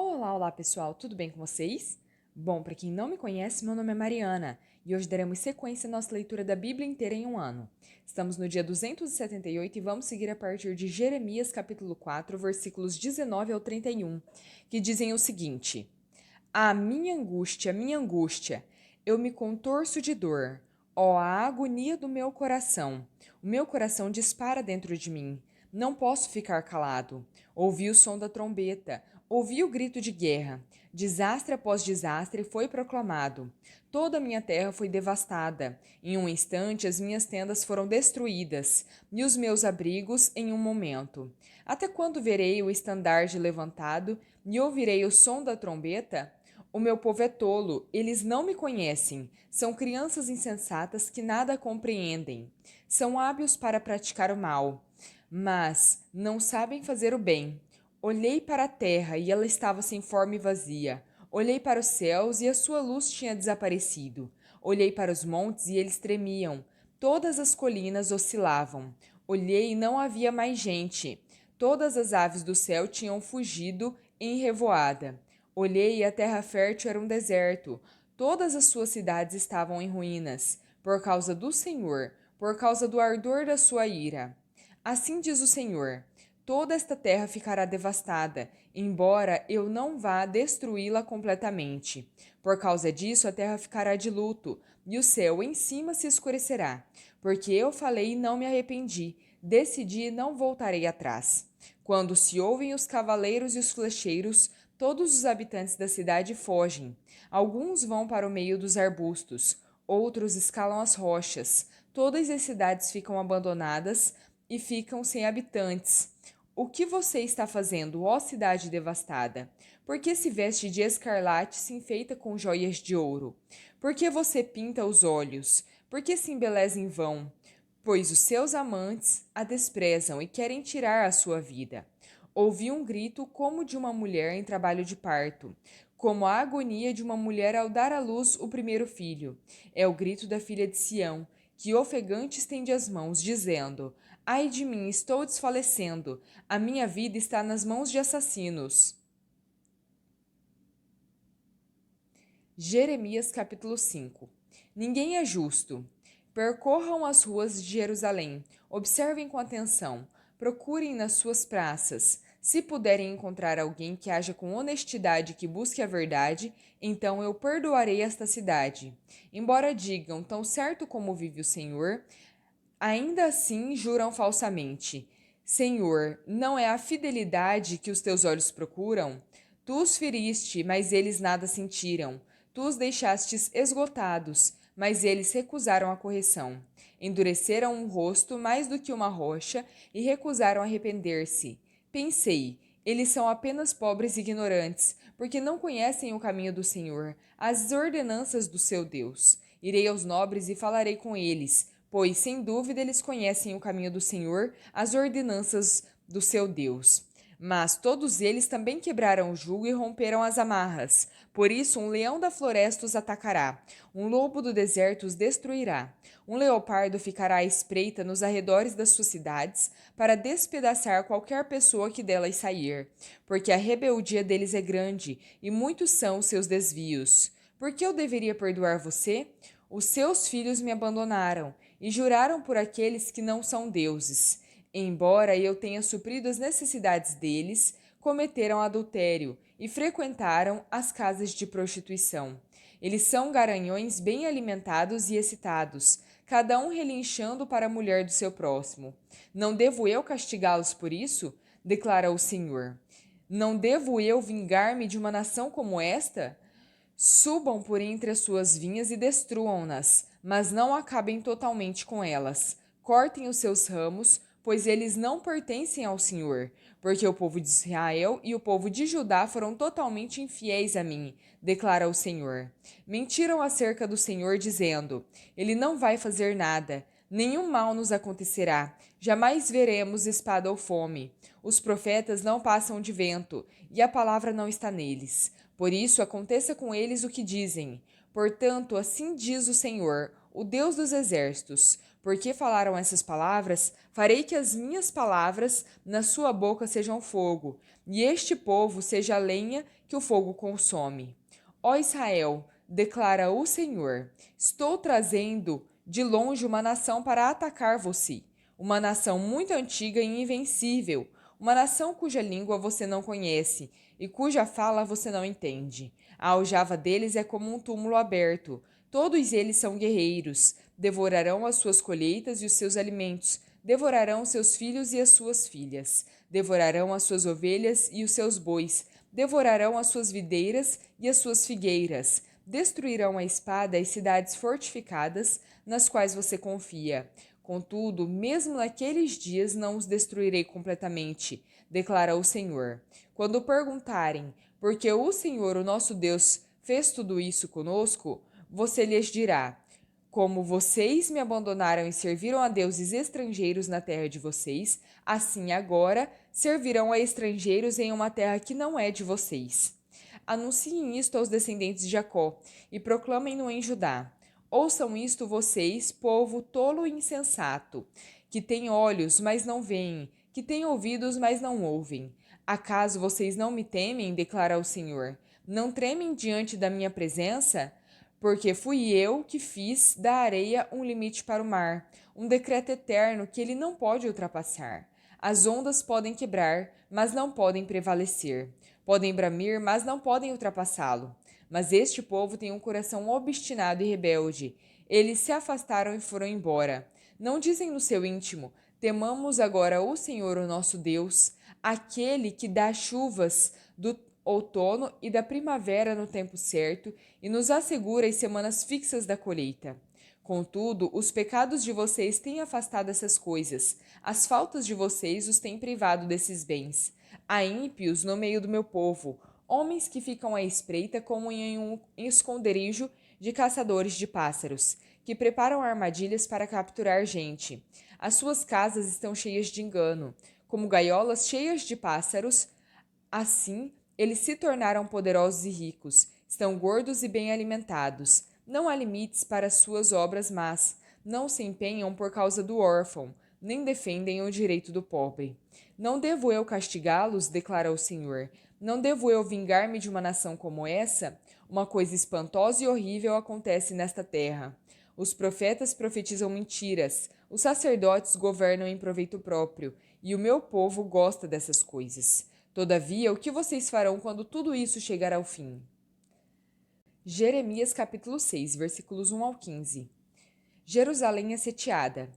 Olá pessoal, tudo bem com vocês? Bom, para quem não me conhece, meu nome é Mariana e hoje daremos sequência à nossa leitura da Bíblia inteira em um ano. Estamos no dia 278 e vamos seguir a partir de Jeremias capítulo 4, versículos 19 ao 31, que dizem o seguinte: minha angústia, eu me contorço de dor. Ó, a agonia do meu coração! O meu coração dispara dentro de mim. Não posso ficar calado. Ouvi o som da trombeta, ouvi o grito de guerra. Desastre após desastre foi proclamado. Toda a minha terra foi devastada. Em um instante, as minhas tendas foram destruídas, e os meus abrigos em um momento. Até quando verei o estandarte levantado e ouvirei o som da trombeta? O meu povo é tolo, eles não me conhecem. São crianças insensatas que nada compreendem. São hábeis para praticar o mal, mas não sabem fazer o bem. Olhei para a terra e ela estava sem forma e vazia. Olhei para os céus e a sua luz tinha desaparecido. Olhei para os montes e eles tremiam. Todas as colinas oscilavam. Olhei e não havia mais gente. Todas as aves do céu tinham fugido em revoada. Olhei e a terra fértil era um deserto. Todas as suas cidades estavam em ruínas, por causa do Senhor, por causa do ardor da sua ira. Assim diz o Senhor: toda esta terra ficará devastada, embora eu não vá destruí-la completamente. Por causa disso, a terra ficará de luto, e o céu em cima se escurecerá. Porque eu falei e não me arrependi, decidi e não voltarei atrás. Quando se ouvem os cavaleiros e os flecheiros, todos os habitantes da cidade fogem. Alguns vão para o meio dos arbustos, outros escalam as rochas. Todas as cidades ficam abandonadas e ficam sem habitantes. O que você está fazendo, ó cidade devastada? Por que se veste de escarlate e se enfeita com joias de ouro? Por que você pinta os olhos? Por que se embeleza em vão? Pois os seus amantes a desprezam e querem tirar a sua vida. Ouvi um grito como de uma mulher em trabalho de parto, como a agonia de uma mulher ao dar à luz o primeiro filho. É o grito da filha de Sião, que ofegante estende as mãos, dizendo: Ai de mim, estou desfalecendo, a minha vida está nas mãos de assassinos. Jeremias capítulo 5. Ninguém é justo. Percorram as ruas de Jerusalém, observem com atenção, procurem nas suas praças. Se puderem encontrar alguém que haja com honestidade e que busque a verdade, então eu perdoarei esta cidade. Embora digam, tão certo como vive o Senhor, ainda assim juram falsamente. Senhor, não é a fidelidade que os teus olhos procuram? Tu os feriste, mas eles nada sentiram. Tu os deixastes esgotados, mas eles recusaram a correção. Endureceram o rosto mais do que uma rocha e recusaram arrepender-se. Pensei, eles são apenas pobres e ignorantes, porque não conhecem o caminho do Senhor, as ordenanças do seu Deus. Irei aos nobres e falarei com eles, pois sem dúvida eles conhecem o caminho do Senhor, as ordenanças do seu Deus. Mas todos eles também quebraram o jugo e romperam as amarras. Por isso, um leão da floresta os atacará, um lobo do deserto os destruirá. Um leopardo ficará à espreita nos arredores das suas cidades, para despedaçar qualquer pessoa que delas sair. Porque a rebeldia deles é grande, e muitos são os seus desvios. Por que eu deveria perdoar você? Os seus filhos me abandonaram, e juraram por aqueles que não são deuses. Embora eu tenha suprido as necessidades deles, cometeram adultério e frequentaram as casas de prostituição. Eles são garanhões bem alimentados e excitados, cada um relinchando para a mulher do seu próximo. Não devo eu castigá-los por isso? Declara o Senhor. Não devo eu vingar-me de uma nação como esta? Subam por entre as suas vinhas e destruam-nas, mas não acabem totalmente com elas. Cortem os seus ramos, pois eles não pertencem ao Senhor, porque o povo de Israel e o povo de Judá foram totalmente infiéis a mim, declara o Senhor. Mentiram acerca do Senhor, dizendo: Ele não vai fazer nada, nenhum mal nos acontecerá, jamais veremos espada ou fome. Os profetas não passam de vento, e a palavra não está neles. Por isso, aconteça com eles o que dizem. Portanto, assim diz o Senhor, o Deus dos exércitos: Porque falaram essas palavras, farei que as minhas palavras na sua boca sejam fogo, e este povo seja a lenha que o fogo consome. Ó Israel, declara o Senhor, estou trazendo de longe uma nação para atacar você, uma nação muito antiga e invencível, uma nação cuja língua você não conhece e cuja fala você não entende. A aljava deles é como um túmulo aberto. Todos eles são guerreiros, devorarão as suas colheitas e os seus alimentos, devorarão seus filhos e as suas filhas, devorarão as suas ovelhas e os seus bois, devorarão as suas videiras e as suas figueiras, destruirão a espada as cidades fortificadas nas quais você confia. Contudo, mesmo naqueles dias não os destruirei completamente, declara o Senhor. Quando perguntarem, por que o Senhor, o nosso Deus, fez tudo isso conosco, você lhes dirá: como vocês me abandonaram e serviram a deuses estrangeiros na terra de vocês, assim agora servirão a estrangeiros em uma terra que não é de vocês. Anunciem isto aos descendentes de Jacó e proclamem-no em Judá. Ouçam isto vocês, povo tolo e insensato, que tem olhos, mas não veem, que tem ouvidos, mas não ouvem. Acaso vocês não me temem, declara o Senhor? Não tremem diante da minha presença? Porque fui eu que fiz da areia um limite para o mar, um decreto eterno que ele não pode ultrapassar. As ondas podem quebrar, mas não podem prevalecer. Podem bramir, mas não podem ultrapassá-lo. Mas este povo tem um coração obstinado e rebelde. Eles se afastaram e foram embora. Não dizem no seu íntimo: temamos agora o Senhor, o nosso Deus, aquele que dá chuvas do outono e da primavera no tempo certo e nos assegura as semanas fixas da colheita. Contudo, os pecados de vocês têm afastado essas coisas, as faltas de vocês os têm privado desses bens. Há ímpios no meio do meu povo, homens que ficam à espreita como em um esconderijo de caçadores de pássaros, que preparam armadilhas para capturar gente. As suas casas estão cheias de engano, como gaiolas cheias de pássaros. Assim, eles se tornaram poderosos e ricos, estão gordos e bem alimentados. Não há limites para suas obras más, não se empenham por causa do órfão, nem defendem o direito do pobre. Não devo eu castigá-los, declara o Senhor. Não devo eu vingar-me de uma nação como essa? Uma coisa espantosa e horrível acontece nesta terra. Os profetas profetizam mentiras, os sacerdotes governam em proveito próprio, e o meu povo gosta dessas coisas. Todavia, o que vocês farão quando tudo isso chegar ao fim? Jeremias capítulo 6, versículos 1 ao 15. Jerusalém é sitiada.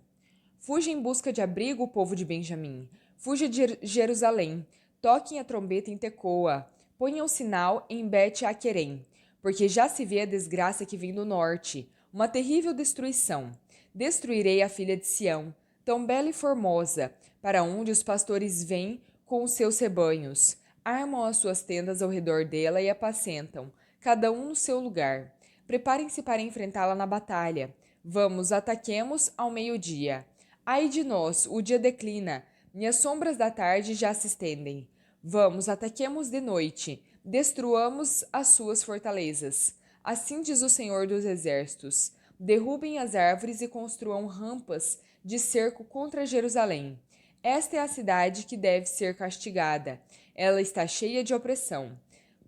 Fuja em busca de abrigo o povo de Benjamim. Fuja de Jerusalém. Toquem a trombeta em Tecoa. Ponham o sinal em Bet-Aquerem, porque já se vê a desgraça que vem do norte, uma terrível destruição. Destruirei a filha de Sião, tão bela e formosa, para onde os pastores vêm com os seus rebanhos. Armam as suas tendas ao redor dela e apacentam, cada um no seu lugar. Preparem-se para enfrentá-la na batalha. Vamos, ataquemos ao meio-dia. Ai de nós, o dia declina, e as sombras da tarde já se estendem. Vamos, ataquemos de noite, destruamos as suas fortalezas. Assim diz o Senhor dos Exércitos: derrubem as árvores e construam rampas de cerco contra Jerusalém. Esta é a cidade que deve ser castigada. Ela está cheia de opressão.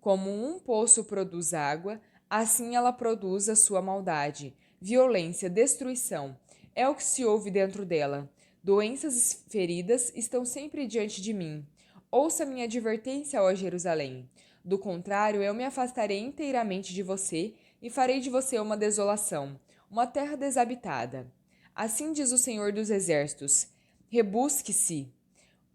Como um poço produz água, assim ela produz a sua maldade. Violência, destruição. É o que se ouve dentro dela. Doenças feridas estão sempre diante de mim. Ouça minha advertência, ó Jerusalém. Do contrário, eu me afastarei inteiramente de você e farei de você uma desolação, uma terra desabitada. Assim diz o Senhor dos Exércitos: rebusque-se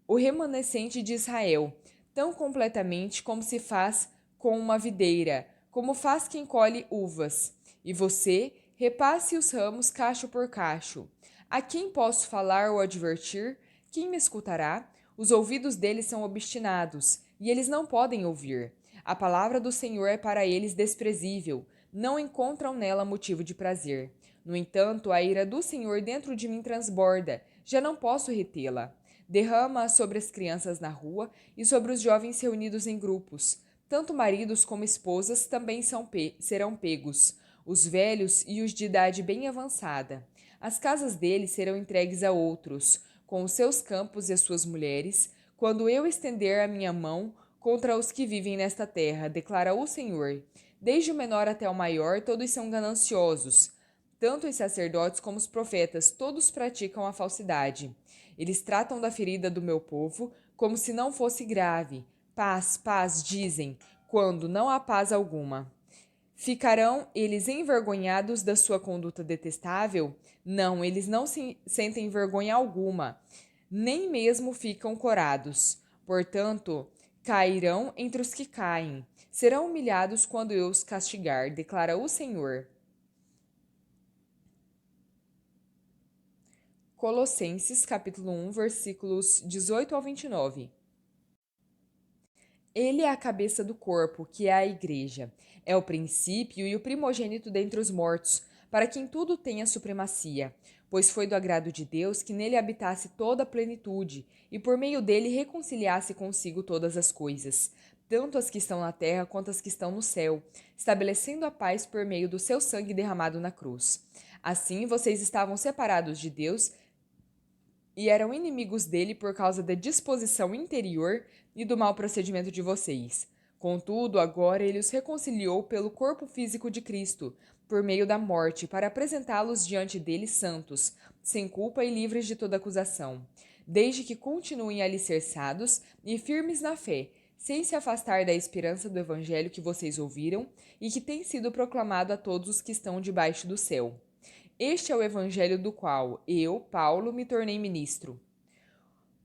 o remanescente de Israel, tão completamente como se faz com uma videira, como faz quem colhe uvas. E você, repasse os ramos cacho por cacho. A quem posso falar ou advertir? Quem me escutará? Os ouvidos deles são obstinados, e eles não podem ouvir. A palavra do Senhor é para eles desprezível, não encontram nela motivo de prazer. No entanto, a ira do Senhor dentro de mim transborda, já não posso retê-la. Derrama sobre as crianças na rua e sobre os jovens reunidos em grupos. Tanto maridos como esposas também serão pegos, os velhos e os de idade bem avançada. As casas deles serão entregues a outros, com os seus campos e as suas mulheres, quando eu estender a minha mão contra os que vivem nesta terra, declara o Senhor. Desde o menor até o maior, todos são gananciosos. Tanto os sacerdotes como os profetas, todos praticam a falsidade. Eles tratam da ferida do meu povo como se não fosse grave. Paz, paz, dizem, quando não há paz alguma. Ficarão eles envergonhados da sua conduta detestável? Não, eles não sentem vergonha alguma, nem mesmo ficam corados. Portanto, cairão entre os que caem. Serão humilhados quando eu os castigar, declara o Senhor. Colossenses capítulo 1, versículos 18 ao 29. Ele é a cabeça do corpo, que é a igreja. É o princípio e o primogênito dentre os mortos, para quem tudo tenha supremacia. Pois foi do agrado de Deus que nele habitasse toda a plenitude, e por meio dele reconciliasse consigo todas as coisas, tanto as que estão na terra quanto as que estão no céu, estabelecendo a paz por meio do seu sangue derramado na cruz. Assim vocês estavam separados de Deus e eram inimigos dele por causa da disposição interior e do mau procedimento de vocês. Contudo, agora ele os reconciliou pelo corpo físico de Cristo, por meio da morte, para apresentá-los diante dele santos, sem culpa e livres de toda acusação, desde que continuem alicerçados e firmes na fé, sem se afastar da esperança do evangelho que vocês ouviram e que tem sido proclamado a todos os que estão debaixo do céu. Este é o evangelho do qual eu, Paulo, me tornei ministro.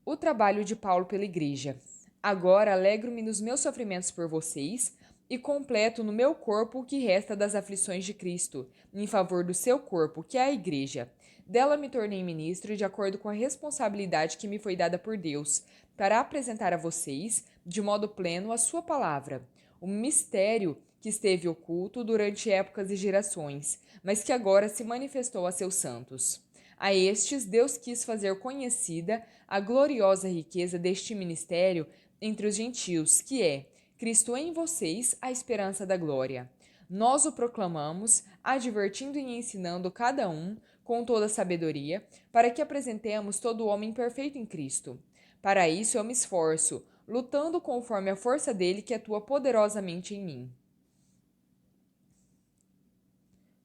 O trabalho de Paulo pela igreja. Agora alegro-me nos meus sofrimentos por vocês e completo no meu corpo o que resta das aflições de Cristo, em favor do seu corpo, que é a igreja. Dela me tornei ministro de acordo com a responsabilidade que me foi dada por Deus, para apresentar a vocês, de modo pleno, a sua palavra, um mistério que esteve oculto durante épocas e gerações, mas que agora se manifestou a seus santos. A estes Deus quis fazer conhecida a gloriosa riqueza deste ministério entre os gentios, que é Cristo em vocês, a esperança da glória. Nós o proclamamos, advertindo e ensinando cada um com toda sabedoria, para que apresentemos todo o homem perfeito em Cristo. Para isso eu me esforço, lutando conforme a força dele que atua poderosamente em mim.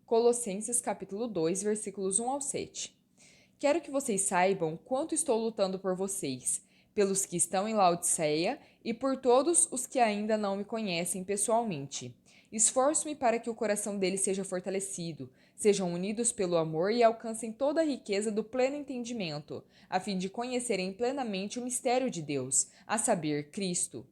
Colossenses capítulo 2, versículos 1 ao 7. Quero que vocês saibam quanto estou lutando por vocês, pelos que estão em Laodiceia e por todos os que ainda não me conhecem pessoalmente. Esforço-me para que o coração deles seja fortalecido, sejam unidos pelo amor e alcancem toda a riqueza do pleno entendimento, a fim de conhecerem plenamente o mistério de Deus, a saber, Cristo.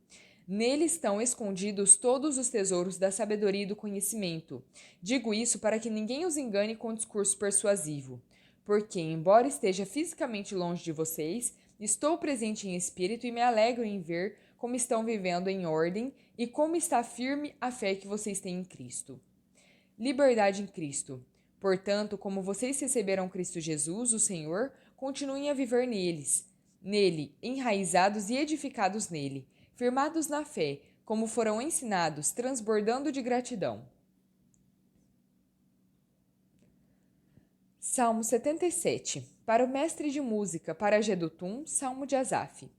Nele estão escondidos todos os tesouros da sabedoria e do conhecimento. Digo isso para que ninguém os engane com discurso persuasivo. Porque, embora esteja fisicamente longe de vocês, estou presente em espírito e me alegro em ver como estão vivendo em ordem e como está firme a fé que vocês têm em Cristo. Liberdade em Cristo. Portanto, como vocês receberam Cristo Jesus, o Senhor, continuem a viver nele, enraizados e edificados nele, firmados na fé, como foram ensinados, transbordando de gratidão. Salmo 77. Para o mestre de música, para Jedutum, Salmo de Asaf.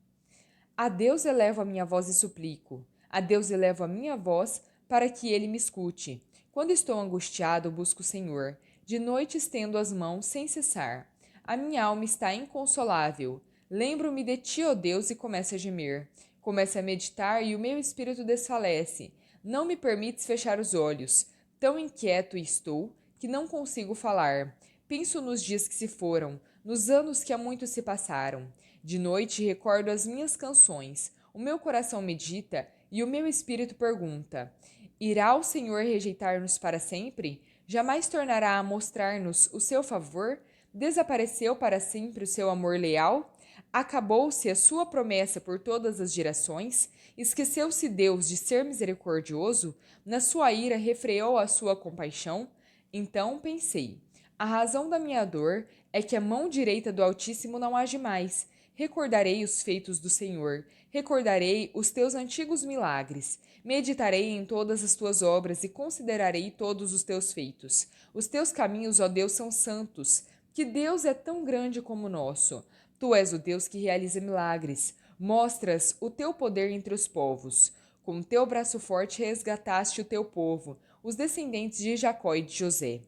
A Deus elevo a minha voz e suplico. A Deus elevo a minha voz para que ele me escute. Quando estou angustiado, busco o Senhor. De noite estendo as mãos sem cessar. A minha alma está inconsolável. Lembro-me de ti, ó Deus, e começo a gemer. Começo a meditar e o meu espírito desfalece. Não me permites fechar os olhos. Tão inquieto estou que não consigo falar. Penso nos dias que se foram, nos anos que há muito se passaram. De noite recordo as minhas canções. O meu coração medita e o meu espírito pergunta: irá o Senhor rejeitar-nos para sempre? Jamais tornará a mostrar-nos o seu favor? Desapareceu para sempre o seu amor leal? Acabou-se a sua promessa por todas as gerações? Esqueceu-se Deus de ser misericordioso? Na sua ira refreou a sua compaixão? Então pensei: a razão da minha dor é que a mão direita do Altíssimo não age mais. Recordarei os feitos do Senhor, recordarei os teus antigos milagres. Meditarei em todas as tuas obras e considerarei todos os teus feitos. Os teus caminhos, ó Deus, são santos. Que Deus é tão grande como o nosso. Tu és o Deus que realiza milagres. Mostras o teu poder entre os povos. Com teu braço forte resgataste o teu povo, os descendentes de Jacó e de José.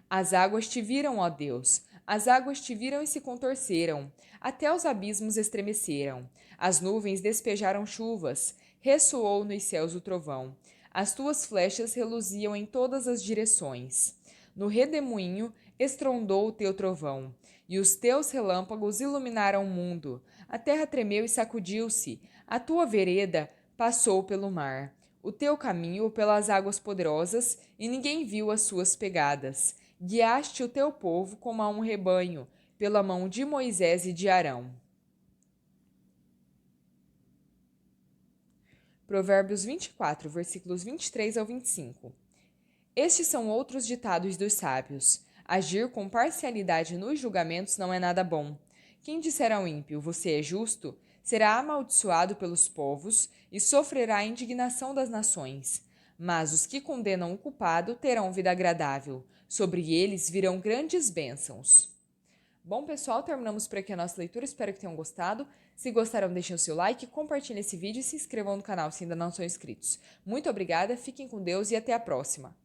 As águas te viram, ó Deus. As águas te viram e se contorceram. Até os abismos estremeceram. As nuvens despejaram chuvas. Ressoou nos céus o trovão. As tuas flechas reluziam em todas as direções. No redemoinho estrondou o teu trovão, e os teus relâmpagos iluminaram o mundo. A terra tremeu e sacudiu-se. A tua vereda passou pelo mar. O teu caminho pelas águas poderosas, e ninguém viu as suas pegadas. Guiaste o teu povo como a um rebanho, pela mão de Moisés e de Arão. Provérbios 24, versículos 23 ao 25. Estes são outros ditados dos sábios. Agir com parcialidade nos julgamentos não é nada bom. Quem disser ao ímpio, você é justo, será amaldiçoado pelos povos e sofrerá a indignação das nações. Mas os que condenam o culpado terão vida agradável. Sobre eles virão grandes bênçãos. Bom, pessoal, terminamos por aqui a nossa leitura. Espero que tenham gostado. Se gostaram, deixem o seu like, compartilhem esse vídeo e se inscrevam no canal se ainda não são inscritos. Muito obrigada, fiquem com Deus e até a próxima!